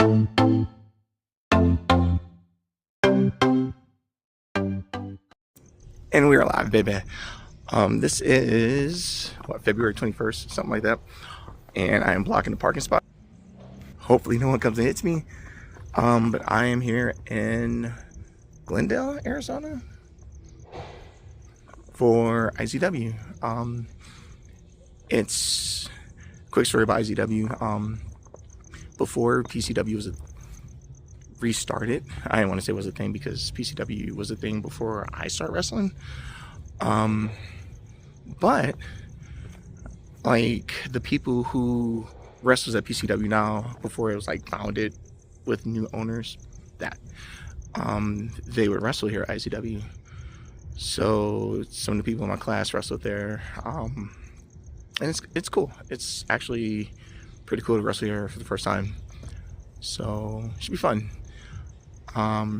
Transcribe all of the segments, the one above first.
And we're live, baby. This is what, February 21st, something like that. And I am blocking the parking spot. Hopefully no one comes and hits me. But I am here in Glendale, Arizona for IZW. It's a quick story about IZW. Before PCW was restarted, I didn't want to say it was a thing because PCW was a thing before I started wrestling. But like the people who wrestles at PCW now, before it was like founded with new owners, that they would wrestle here at IZW. So some of the people in my class wrestled there, and it's cool. It's actually pretty cool to wrestle here for the first time. So it should be fun.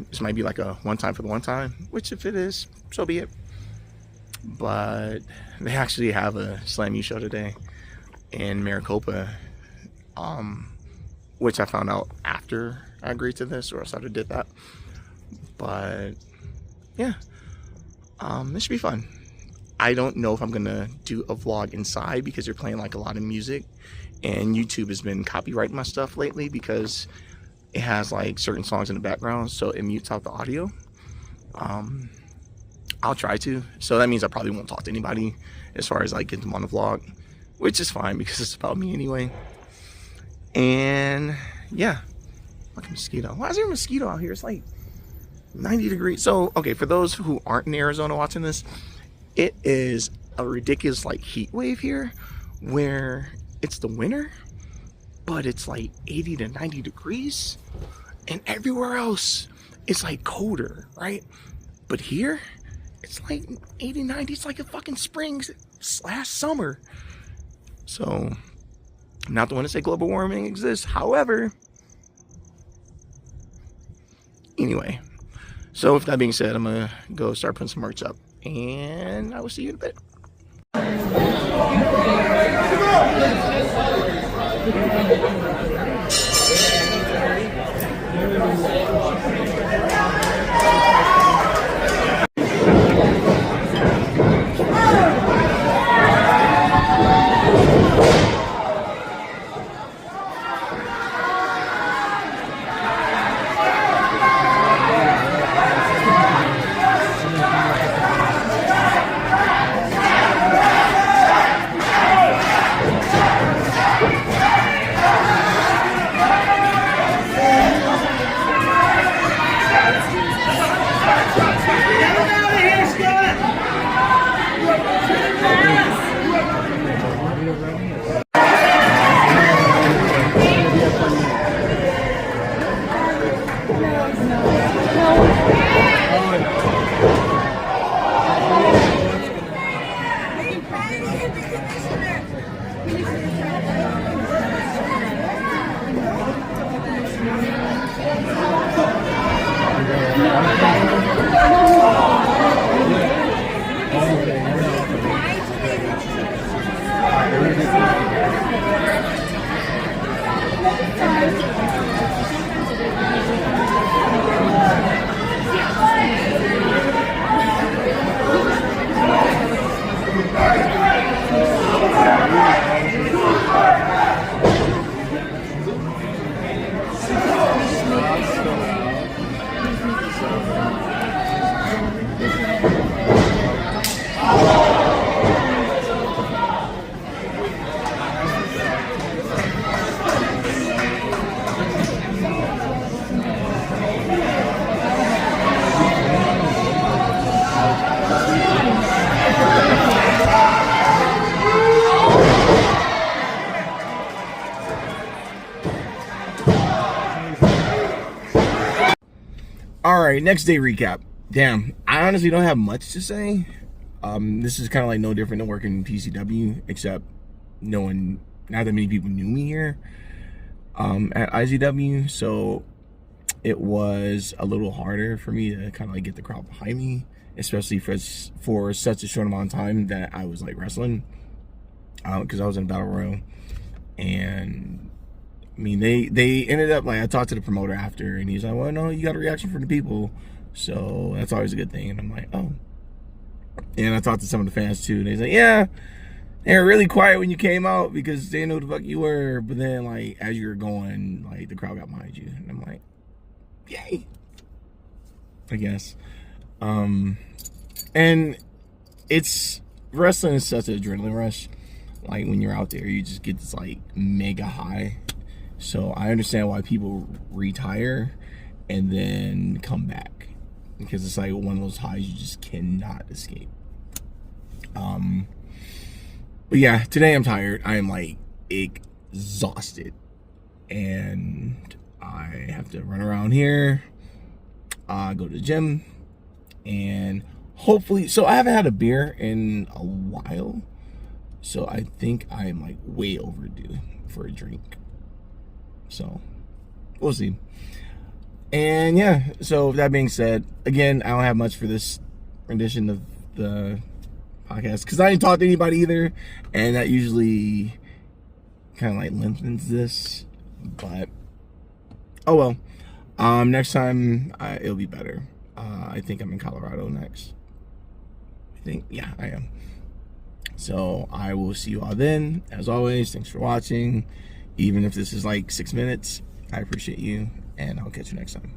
This might be like a one time for the one time, which if it is, so be it. But they actually have a Slam U show today in Maricopa, which I found out after I agreed to this, or else I would have did that. But yeah, this should be fun. I don't know if I'm gonna do a vlog inside because they're playing like a lot of music, and YouTube has been copyrighting my stuff lately because it has like certain songs in the background, so it mutes out the audio. I'll try to. So that means I probably won't talk to anybody as far as like getting them on the vlog, which is fine because it's about me anyway. And yeah, fucking mosquito. Why is there a mosquito out here? It's like 90 degrees. So, okay, for those who aren't in Arizona watching this, it is a ridiculous like heat wave here where it's the winter, but it's like 80 to 90 degrees. And everywhere else, it's like colder, right? But here, it's like 80, 90. It's like a fucking spring / summer. So, I'm not the one to say global warming exists. However, anyway. So, with that being said, I'm going to go start putting some merch up. And I will see you in a bit. All right, next day recap. Damn, I honestly don't have much to say. This is kind of like no different than working in PCW, except not that many people knew me here at IZW, so it was a little harder for me to kind of like get the crowd behind me, especially for such a short amount of time that I was like wrestling, because I was in Battle Royal, and I mean, they ended up like I talked to the promoter after, and he's like, "Well, no, you got a reaction from the people, so that's always a good thing." And I'm like, "Oh." And I talked to some of the fans too, and they say, "Yeah, they were really quiet when you came out because they didn't know who the fuck you were, but then like as you were going, like the crowd got behind you." And I'm like, "Yay!" I guess. And it's wrestling is such an adrenaline rush. Like when you're out there, you just get this like mega high. So I understand why people retire and then come back, because it's like one of those highs you just cannot escape. But yeah, today I'm tired. I am like exhausted, and I have to run around here, go to the gym, and hopefully, so I haven't had a beer in a while, so I think I'm like way overdue for a drink. So we'll see. And yeah, so with that being said, again, I don't have much for this rendition of the podcast because I didn't talk to anybody either, and that usually kind of like lengthens this. But oh well. Next time it'll be better. I think I'm in Colorado next. Yeah, I am. So I will see you all then. As always, thanks for watching. Even if this is like 6 minutes, I appreciate you, and I'll catch you next time.